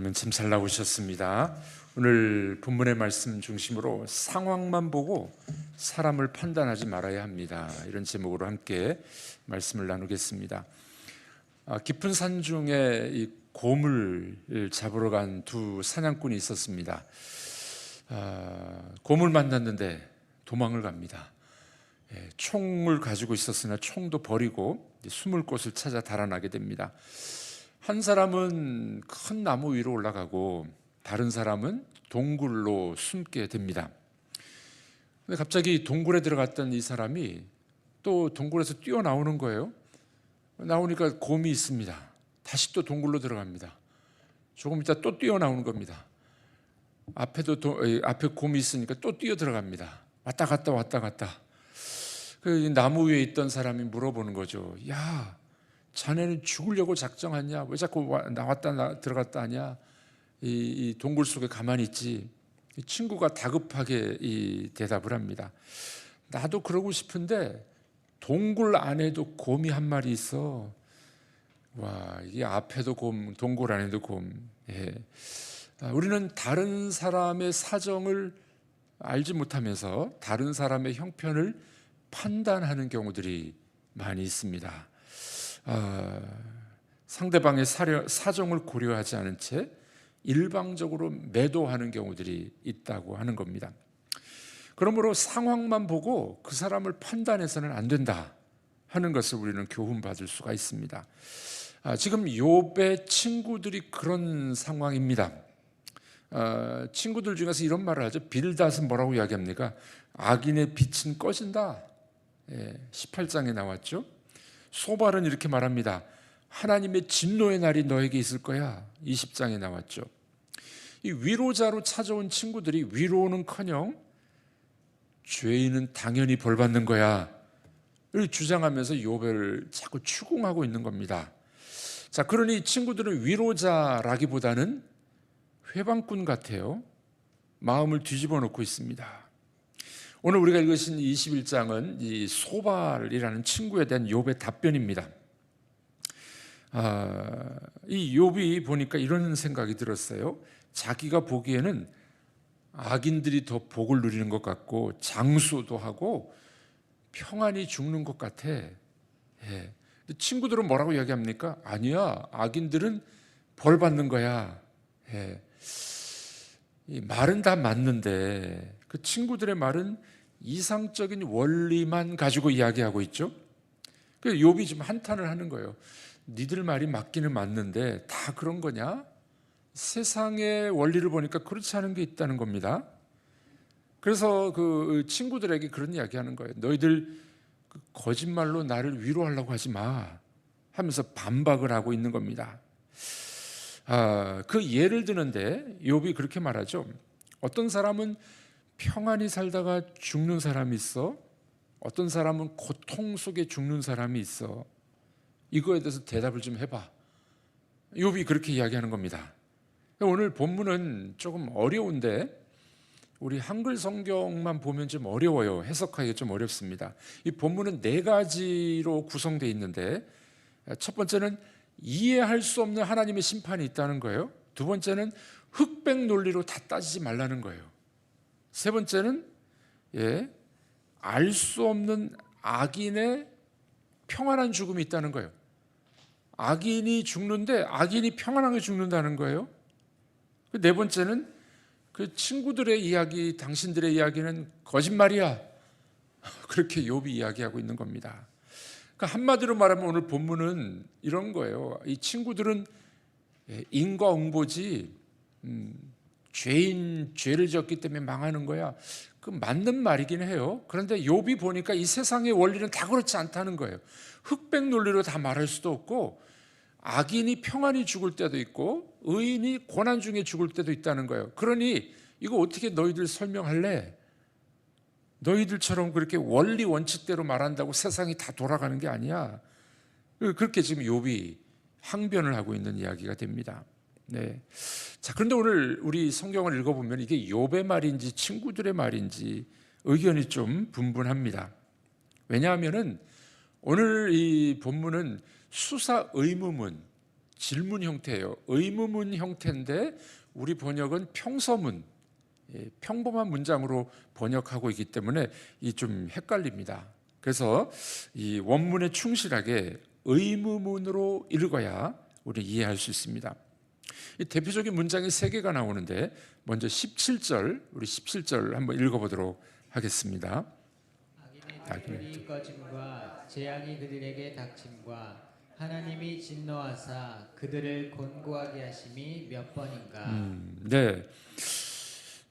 하나님은 참 잘 나오셨습니다. 오늘 본문의 말씀 중심으로 상황만 보고 사람을 판단하지 말아야 합니다. 이런 제목으로 함께 말씀을 나누겠습니다. 깊은 산 중에 이 곰을 잡으러 간 두 사냥꾼이 있었습니다. 곰을 만났는데 도망을 갑니다. 총을 가지고 있었으나 총도 버리고 숨을 곳을 찾아 달아나게 됩니다. 한 사람은 큰 나무 위로 올라가고 다른 사람은 동굴로 숨게 됩니다. 근데 갑자기 동굴에 들어갔던 이 사람이 또 동굴에서 뛰어나오는 거예요. 나오니까 곰이 있습니다. 다시 또 동굴로 들어갑니다. 조금 있다 또 뛰어나오는 겁니다. 앞에 곰이 있으니까 또 뛰어 들어갑니다. 왔다 갔다 왔다 갔다. 그 나무 위에 있던 사람이 물어보는 거죠. 야, 자네는 죽으려고 작정하냐? 왜 자꾸 나왔다 들어갔다 하냐? 이 동굴 속에 가만히 있지. 이 친구가 다급하게 이 대답을 합니다. 나도 그러고 싶은데 동굴 안에도 곰이 한 마리 있어. 와, 이게 앞에도 곰, 동굴 안에도 곰. 예. 우리는 다른 사람의 사정을 알지 못하면서 다른 사람의 형편을 판단하는 경우들이 많이 있습니다. 상대방의 사정을 고려하지 않은 채 일방적으로 매도하는 경우들이 있다고 하는 겁니다. 그러므로 상황만 보고 그 사람을 판단해서는 안 된다 하는 것을 우리는 교훈받을 수가 있습니다. 지금 욥의 친구들이 그런 상황입니다. 친구들 중에서 이런 말을 하죠. 빌닷은 뭐라고 이야기합니까? 악인의 빛은 꺼진다. 18장에 나왔죠. 소발은 이렇게 말합니다. 하나님의 진노의 날이 너에게 있을 거야. 20장에 나왔죠. 이 위로자로 찾아온 친구들이 위로는커녕 죄인은 당연히 벌받는 거야 를 주장하면서 욥을 자꾸 추궁하고 있는 겁니다. 자, 그러니 친구들은 위로자라기보다는 회방꾼 같아요. 마음을 뒤집어 놓고 있습니다. 오늘 우리가 읽으신 21장은 이 소발이라는 친구에 대한 욥의 답변입니다. 이 욥이 보니까 이런 생각이 들었어요. 자기가 보기에는 악인들이 더 복을 누리는 것 같고 장수도 하고 평안히 죽는 것 같아. 친구들은 뭐라고 이야기합니까? 아니야, 악인들은 벌 받는 거야. 이 말은 다 맞는데 그 친구들의 말은 이상적인 원리만 가지고 이야기하고 있죠. 그래서 욥이 지금 한탄을 하는 거예요. 니들 말이 맞기는 맞는데 다 그런 거냐? 세상의 원리를 보니까 그렇지 않은 게 있다는 겁니다. 그래서 그 친구들에게 그런 이야기하는 거예요. 너희들 거짓말로 나를 위로하려고 하지 마 하면서 반박을 하고 있는 겁니다. 그 예를 드는데 욥이 그렇게 말하죠. 어떤 사람은 평안히 살다가 죽는 사람이 있어. 어떤 사람은 고통 속에 죽는 사람이 있어. 이거에 대해서 대답을 좀 해봐. 욥이 그렇게 이야기하는 겁니다. 오늘 본문은 조금 어려운데 우리 한글 성경만 보면 좀 어려워요. 해석하기가 좀 어렵습니다. 이 본문은 4가지로 구성되어 있는데 첫 번째는 이해할 수 없는 하나님의 심판이 있다는 거예요. 두 번째는 흑백 논리로 다 따지지 말라는 거예요. 세 번째는 알 수 없는 악인의 평안한 죽음이 있다는 거예요. 악인이 죽는데 악인이 평안하게 죽는다는 거예요. 네 번째는 그 친구들의 이야기, 당신들의 이야기는 거짓말이야. 그렇게 욥이 이야기하고 있는 겁니다. 그러니까 한마디로 말하면 오늘 본문은 이런 거예요. 이 친구들은 인과응보지 죄를 지었기 때문에 망하는 거야. 그 맞는 말이긴 해요. 그런데 욥이 보니까 이 세상의 원리는 다 그렇지 않다는 거예요. 흑백 논리로 다 말할 수도 없고 악인이 평안히 죽을 때도 있고 의인이 고난 중에 죽을 때도 있다는 거예요. 그러니 이거 어떻게 너희들 설명할래? 너희들처럼 그렇게 원리 원칙대로 말한다고 세상이 다 돌아가는 게 아니야. 그렇게 지금 욥이 항변을 하고 있는 이야기가 됩니다. 자, 그런데 오늘 우리 성경을 읽어보면 이게 욥의 말인지 친구들의 말인지 의견이 좀 분분합니다. 왜냐하면은 오늘 이 본문은 수사 의무문, 질문 형태예요. 의문문 형태인데 우리 번역은 평서문, 평범한 문장으로 번역하고 있기 때문에 이 좀 헷갈립니다. 그래서 이 원문에 충실하게 의문문으로 읽어야 우리 이해할 수 있습니다. 이 대표적인 문장이 3개가 나오는데 먼저 17절, 우리 17절 한번 읽어보도록 하겠습니다. 악인의 등불이 꺼짐과 재앙이 그들에게 닥침과 하나님이 진노하사 그들을 곤고하게 하심이 몇 번인가. 네.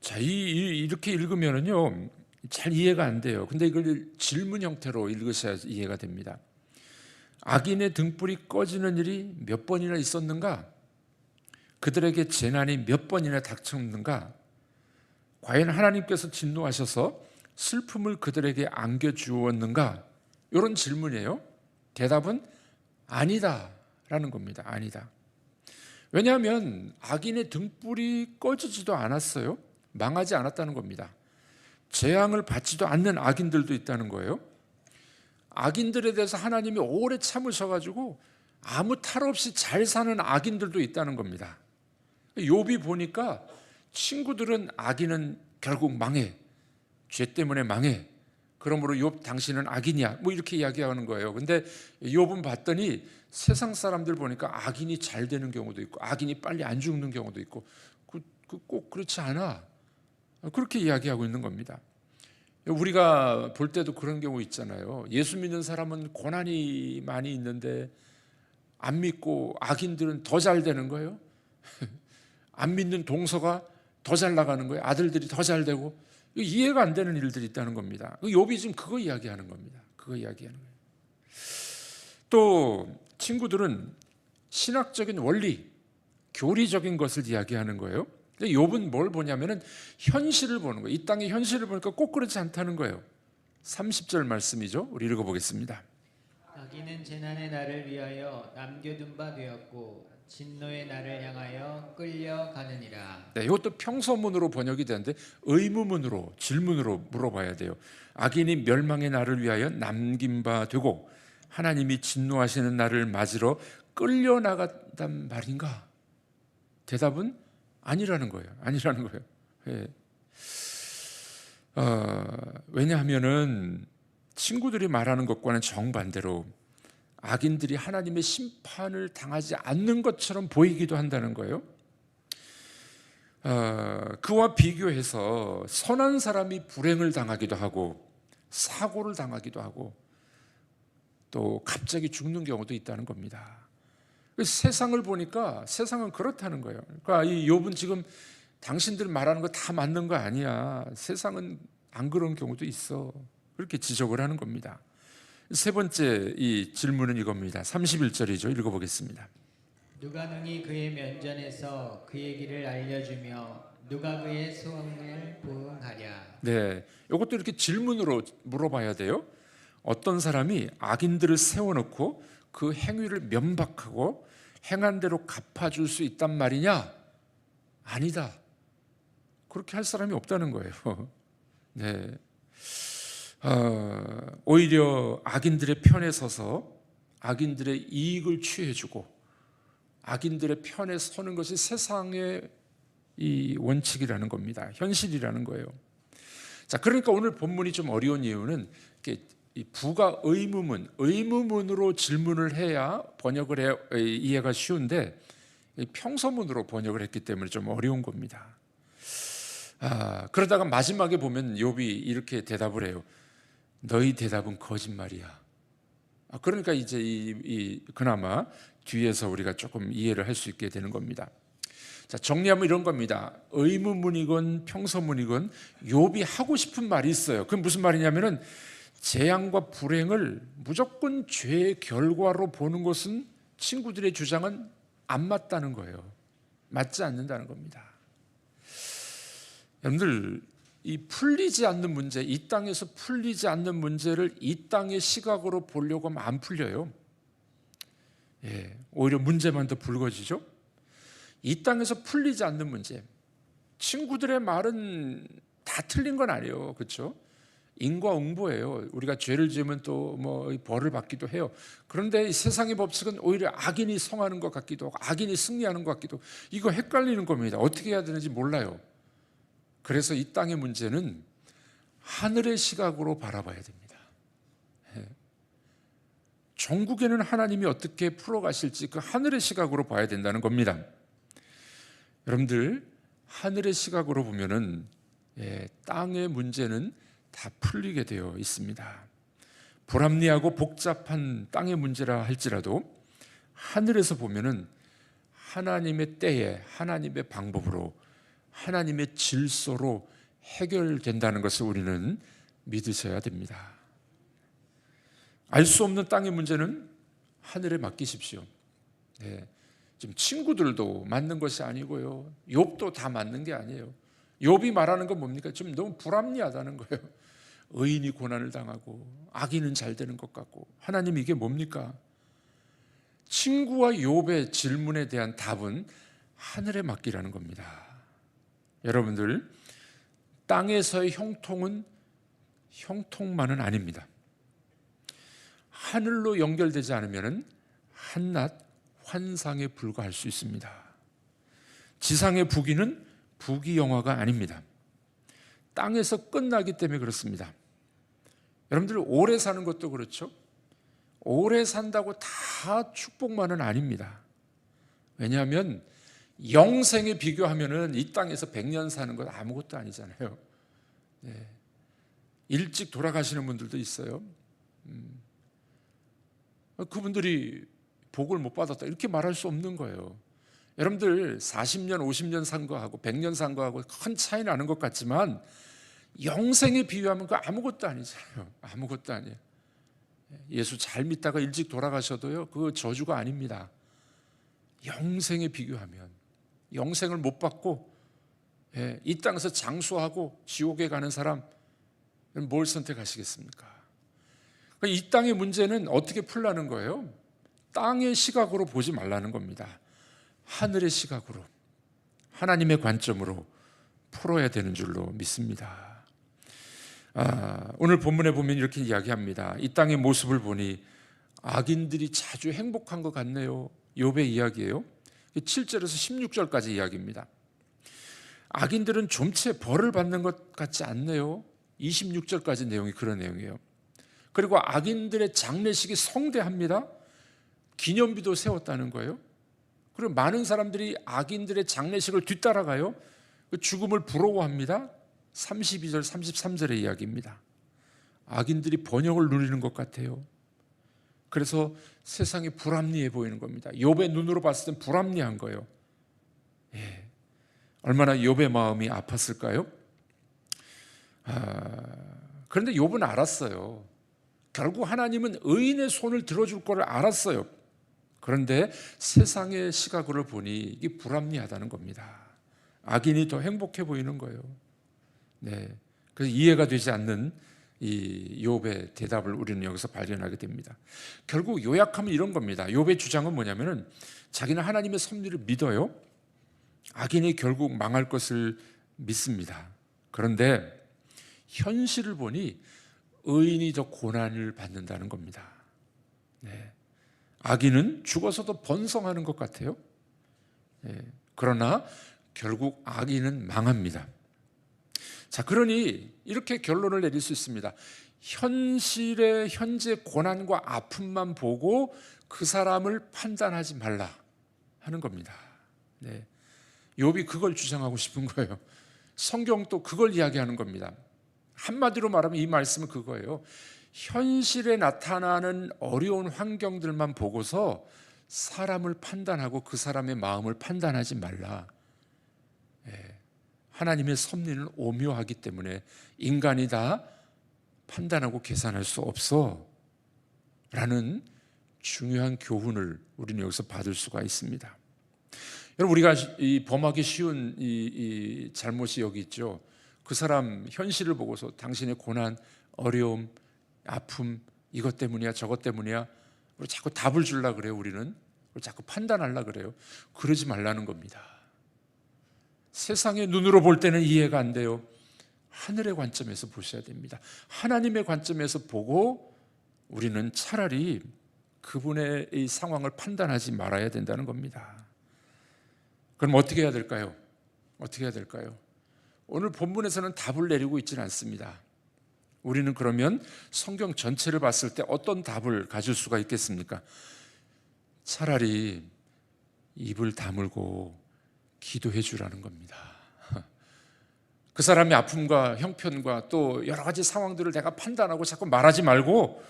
자, 이렇게 읽으면은요 잘 이해가 안 돼요. 근데 이걸 질문 형태로 읽으셔야 이해가 됩니다. 악인의 등불이 꺼지는 일이 몇 번이나 있었는가? 그들에게 재난이 몇 번이나 닥쳤는가? 과연 하나님께서 진노하셔서 슬픔을 그들에게 안겨주었는가? 이런 질문이에요. 대답은 아니다라는 겁니다. 아니다. 왜냐하면 악인의 등불이 꺼지지도 않았어요. 망하지 않았다는 겁니다. 재앙을 받지도 않는 악인들도 있다는 거예요. 악인들에 대해서 하나님이 오래 참으셔가지고 아무 탈 없이 잘 사는 악인들도 있다는 겁니다. 욥이 보니까 친구들은 악인은 결국 망해, 죄 때문에 망해, 그러므로 욥 당신은 악인이야, 뭐 이렇게 이야기하는 거예요. 근데 욥은 봤더니 세상 사람들 보니까 악인이 잘 되는 경우도 있고 악인이 빨리 안 죽는 경우도 있고 꼭 그렇지 않아, 그렇게 이야기하고 있는 겁니다. 우리가 볼 때도 그런 경우 있잖아요. 예수 믿는 사람은 고난이 많이 있는데 안 믿고 악인들은 더 잘 되는 거예요. 안 믿는 동서가 더 잘 나가는 거예요. 아들들이 더 잘 되고, 이해가 안 되는 일들이 있다는 겁니다. 욥이 지금 그거 이야기하는 겁니다. 그거 이야기하는 거예요. 또 친구들은 신학적인 원리, 교리적인 것을 이야기하는 거예요. 근데 욥은 뭘 보냐면은 현실을 보는 거예요. 이 땅의 현실을 보니까 꼭 그렇지 않다는 거예요. 30절 말씀이죠. 우리 읽어보겠습니다. 악인은 재난의 날을 위하여 남겨둔 바 되었고 진노의 날을 향하여 끌려가느니라. 네, 이것도 평서문으로 번역이 되는데 의문문으로, 질문으로 물어봐야 돼요. 악인이 멸망의 날을 위하여 남긴 바 되고 하나님이 진노하시는 날을 맞으러 끌려나갔단 말인가? 대답은 아니라는 거예요. 아니라는 거예요. 예. 왜냐하면은 친구들이 말하는 것과는 정반대로 악인들이 하나님의 심판을 당하지 않는 것처럼 보이기도 한다는 거예요. 그와 비교해서 선한 사람이 불행을 당하기도 하고 사고를 당하기도 하고 또 갑자기 죽는 경우도 있다는 겁니다. 세상을 보니까 세상은 그렇다는 거예요. 그러니까 이 욥은 지금 당신들 말하는 거 다 맞는 거 아니야, 세상은 안 그런 경우도 있어, 그렇게 지적을 하는 겁니다. 세 번째 이 질문은 이겁니다. 31절이죠. 읽어보겠습니다. 누가 능히 그의 면전에서 그의 길을 알려주며 누가 그의 소원을 부응하랴. 네, 이것도 이렇게 질문으로 물어봐야 돼요. 어떤 사람이 악인들을 세워놓고 그 행위를 면박하고 행한 대로 갚아줄 수 있단 말이냐? 아니다. 그렇게 할 사람이 없다는 거예요. 네. 오히려 악인들의 편에 서서 악인들의 이익을 취해주고 악인들의 편에 서는 것이 세상의 이 원칙이라는 겁니다. 현실이라는 거예요. 자, 그러니까 오늘 본문이 좀 어려운 이유는 이 부가 의무문으로 질문을 해야 번역을 해야 이해가 쉬운데 평서문으로 번역을 했기 때문에 좀 어려운 겁니다. 그러다가 마지막에 보면 욥이 이렇게 대답을 해요. 너희 대답은 거짓말이야. 그러니까 이제 그나마 뒤에서 우리가 조금 이해를 할 수 있게 되는 겁니다. 자, 정리하면 이런 겁니다. 의문문이건 평서문이건 욥이 하고 싶은 말이 있어요. 그건 무슨 말이냐면은 재앙과 불행을 무조건 죄의 결과로 보는 것은 친구들의 주장은 안 맞다는 거예요. 맞지 않는다는 겁니다. 여러분들, 이 풀리지 않는 문제, 이 땅에서 풀리지 않는 문제를 이 땅의 시각으로 보려고 하면 안 풀려요. 오히려 문제만 더 불거지죠. 이 땅에서 풀리지 않는 문제, 친구들의 말은 다 틀린 건 아니에요. 그렇죠? 인과응보예요. 우리가 죄를 지으면 또 뭐 벌을 받기도 해요. 그런데 이 세상의 법칙은 오히려 악인이 성하는 것 같기도 하고 악인이 승리하는 것 같기도 하고, 이거 헷갈리는 겁니다. 어떻게 해야 되는지 몰라요. 그래서 이 땅의 문제는 하늘의 시각으로 바라봐야 됩니다. 종국에는 하나님이 어떻게 풀어가실지 그 하늘의 시각으로 봐야 된다는 겁니다. 여러분들, 하늘의 시각으로 보면은 땅의 문제는 다 풀리게 되어 있습니다. 불합리하고 복잡한 땅의 문제라 할지라도 하늘에서 보면은 하나님의 때에 하나님의 방법으로 하나님의 질서로 해결된다는 것을 우리는 믿으셔야 됩니다. 알 수 없는 땅의 문제는 하늘에 맡기십시오. 지금 친구들도 맞는 것이 아니고요, 욥도 다 맞는 게 아니에요. 욥이 말하는 건 뭡니까? 좀 너무 불합리하다는 거예요. 의인이 고난을 당하고 악인은 잘 되는 것 같고, 하나님 이게 뭡니까? 친구와 욥의 질문에 대한 답은 하늘에 맡기라는 겁니다. 여러분들, 땅에서의 형통은 형통만은 아닙니다. 하늘로 연결되지 않으면 한낱 환상에 불과할 수 있습니다. 지상의 부귀는 부귀영화가 아닙니다. 땅에서 끝나기 때문에 그렇습니다. 여러분들, 오래 사는 것도 그렇죠. 오래 산다고 다 축복만은 아닙니다. 왜냐하면 영생에 비교하면은 이 땅에서 100년 사는 건 아무것도 아니잖아요. 일찍 돌아가시는 분들도 있어요. 그분들이 복을 못 받았다 이렇게 말할 수 없는 거예요. 여러분들, 40년 50년 산 거하고 100년 산 거하고 큰 차이 나는 것 같지만 영생에 비유하면 그 아무것도 아니잖아요. 아무것도 아니에요. 예수 잘 믿다가 일찍 돌아가셔도요, 그거 저주가 아닙니다. 영생에 비교하면, 영생을 못 받고 이 땅에서 장수하고 지옥에 가는 사람, 뭘 선택하시겠습니까? 이 땅의 문제는 어떻게 풀라는 거예요? 땅의 시각으로 보지 말라는 겁니다. 하늘의 시각으로, 하나님의 관점으로 풀어야 되는 줄로 믿습니다. 오늘 본문에 보면 이렇게 이야기합니다. 이 땅의 모습을 보니 악인들이 자주 행복한 것 같네요. 욥의 이야기예요. 7절에서 16절까지 이야기입니다. 악인들은 좀채 벌을 받는 것 같지 않네요. 26절까지 내용이 그런 내용이에요. 그리고 악인들의 장례식이 성대합니다. 기념비도 세웠다는 거예요. 그리고 많은 사람들이 악인들의 장례식을 뒤따라가요. 죽음을 부러워합니다. 32절 33절의 이야기입니다. 악인들이 번영을 누리는 것 같아요. 그래서 세상이 불합리해 보이는 겁니다. 욥의 눈으로 봤을 땐 불합리한 거예요. 얼마나 욥의 마음이 아팠을까요? 그런데 욥은 알았어요. 결국 하나님은 의인의 손을 들어줄 걸 알았어요. 그런데 세상의 시각으로 보니 이게 불합리하다는 겁니다. 악인이 더 행복해 보이는 거예요. 그래서 이해가 되지 않는 이 욥의 대답을 우리는 여기서 발견하게 됩니다. 결국 요약하면 이런 겁니다. 욥의 주장은 뭐냐면은 자기는 하나님의 섭리를 믿어요. 악인이 결국 망할 것을 믿습니다. 그런데 현실을 보니 의인이 더 고난을 받는다는 겁니다. 악인은 죽어서도 번성하는 것 같아요. 그러나 결국 악인은 망합니다. 자, 그러니 이렇게 결론을 내릴 수 있습니다. 현실의 현재 고난과 아픔만 보고 그 사람을 판단하지 말라 하는 겁니다. 욥이 그걸 주장하고 싶은 거예요. 성경도 그걸 이야기하는 겁니다. 한마디로 말하면 이 말씀은 그거예요. 현실에 나타나는 어려운 환경들만 보고서 사람을 판단하고 그 사람의 마음을 판단하지 말라. 하나님의 섭리는 오묘하기 때문에 인간이 다 판단하고 계산할 수 없어 라는 중요한 교훈을 우리는 여기서 받을 수가 있습니다. 여러분, 우리가 이 범하기 쉬운 이 잘못이 여기 있죠. 그 사람 현실을 보고서 당신의 고난, 어려움, 아픔, 이것 때문이야 저것 때문이야 우리 자꾸 답을 주려고 그래요. 우리는 자꾸 판단하려고 그래요. 그러지 말라는 겁니다. 세상의 눈으로 볼 때는 이해가 안 돼요. 하늘의 관점에서 보셔야 됩니다. 하나님의 관점에서 보고 우리는 차라리 그분의 이 상황을 판단하지 말아야 된다는 겁니다. 그럼 어떻게 해야 될까요? 어떻게 해야 될까요? 오늘 본문에서는 답을 내리고 있지는 않습니다. 우리는 그러면 성경 전체를 봤을 때 어떤 답을 가질 수가 있겠습니까? 차라리 입을 다물고 기도해 주라는 겁니다. 그 사람의 아픔과 형편과 또 여러 가지 상황들을 내가 판단하고 자꾸 말하지 말고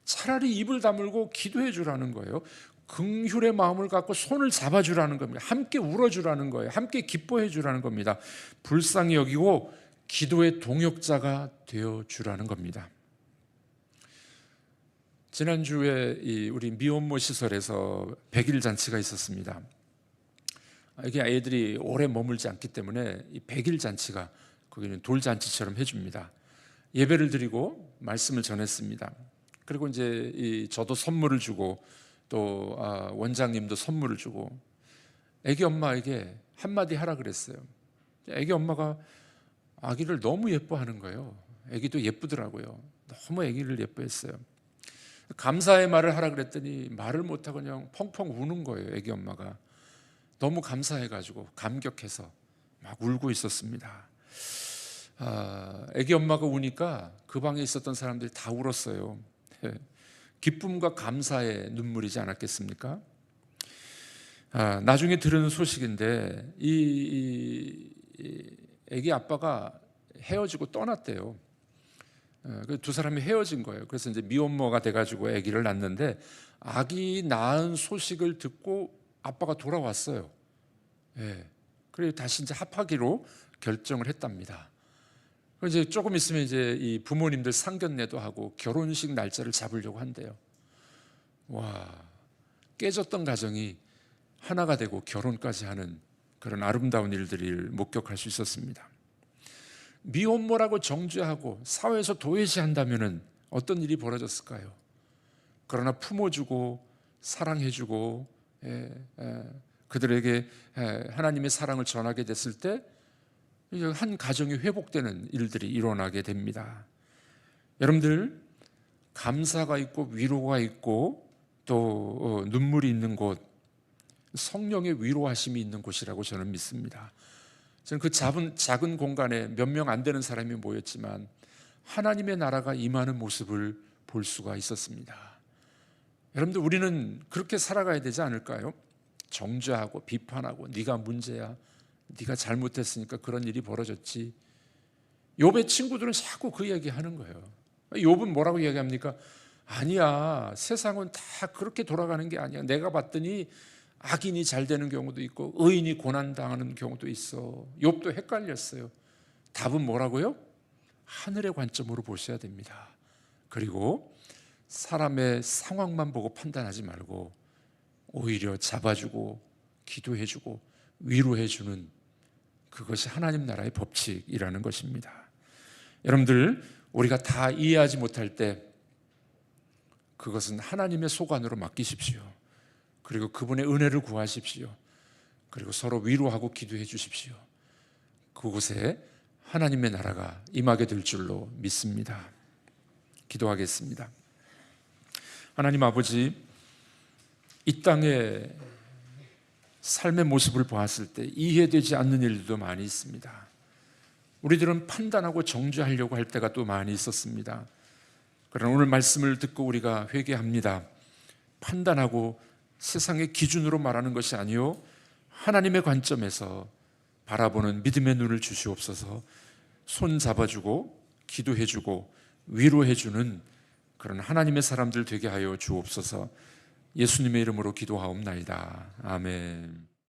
차라리 입을 다물고 기도해 주라는 거예요. 긍휼의 마음을 갖고 손을 잡아주라는 겁니다. 함께 울어주라는 거예요. 함께 기뻐해 주라는 겁니다. 불쌍히 여기고 기도의 동역자가 되어주라는 겁니다. 지난주에 우리 미혼모 시설에서 100일 잔치가 있었습니다. 이게 애들이 오래 머물지 않기 때문에 이 100일 잔치가 거기는 돌잔치처럼 해줍니다. 예배를 드리고 말씀을 전했습니다. 그리고 이제 저도 선물을 주고 또 원장님도 선물을 주고 애기 엄마에게 한마디 하라 그랬어요. 애기 엄마가 아기를 너무 예뻐하는 거예요. 애기도 예쁘더라고요. 너무 애기를 예뻐했어요. 감사의 말을 하라 그랬더니 말을 못하고 그냥 펑펑 우는 거예요. 애기 엄마가 너무 감사해가지고 감격해서 막 울고 있었습니다. 애기 엄마가 우니까 그 방에 있었던 사람들이 다 울었어요. 기쁨과 감사의 눈물이지 않았겠습니까? 나중에 들은 소식인데 이 애기 아빠가 헤어지고 떠났대요. 두 사람이 헤어진 거예요. 그래서 이제 미혼모가 돼가지고 아기를 낳는데 아기 낳은 소식을 듣고 아빠가 돌아왔어요. 그리고 다시 이제 합하기로 결정을 했답니다. 이제 조금 있으면 이제 이 부모님들 상견례도 하고 결혼식 날짜를 잡으려고 한대요. 와, 깨졌던 가정이 하나가 되고 결혼까지 하는 그런 아름다운 일들을 목격할 수 있었습니다. 미혼모라고 정죄하고 사회에서 도외시한다면은 어떤 일이 벌어졌을까요? 그러나 품어주고 사랑해주고 그들에게 하나님의 사랑을 전하게 됐을 때 한 가정이 회복되는 일들이 일어나게 됩니다. 여러분들 감사가 있고 위로가 있고 또 눈물이 있는 곳, 성령의 위로하심이 있는 곳이라고 저는 믿습니다. 저는 그 작은 공간에 몇 명 안 되는 사람이 모였지만 하나님의 나라가 임하는 모습을 볼 수가 있었습니다. 여러분들 우리는 그렇게 살아가야 되지 않을까요? 정죄하고 비판하고 네가 문제야, 네가 잘못했으니까 그런 일이 벌어졌지. 욥의 친구들은 자꾸 그 얘기하는 거예요. 욥은 뭐라고 이야기합니까? 아니야, 세상은 다 그렇게 돌아가는 게 아니야. 내가 봤더니 악인이 잘 되는 경우도 있고 의인이 고난당하는 경우도 있어. 욥도 헷갈렸어요. 답은 뭐라고요? 하늘의 관점으로 보셔야 됩니다. 그리고 사람의 상황만 보고 판단하지 말고 오히려 잡아주고 기도해주고 위로해주는 그것이 하나님 나라의 법칙이라는 것입니다. 여러분들 우리가 다 이해하지 못할 때 그것은 하나님의 소관으로 맡기십시오. 그리고 그분의 은혜를 구하십시오. 그리고 서로 위로하고 기도해 주십시오. 그곳에 하나님의 나라가 임하게 될 줄로 믿습니다. 기도하겠습니다. 하나님 아버지, 이 땅에 삶의 모습을 보았을 때 이해되지 않는 일도 많이 있습니다. 우리들은 판단하고 정죄하려고 할 때가 또 많이 있었습니다. 그러나 오늘 말씀을 듣고 우리가 회개합니다. 판단하고 세상의 기준으로 말하는 것이 아니요 하나님의 관점에서 바라보는 믿음의 눈을 주시옵소서. 손 잡아주고 기도해주고 위로해주는 그런 하나님의 사람들 되게 하여 주옵소서. 예수님의 이름으로 기도하옵나이다. 아멘.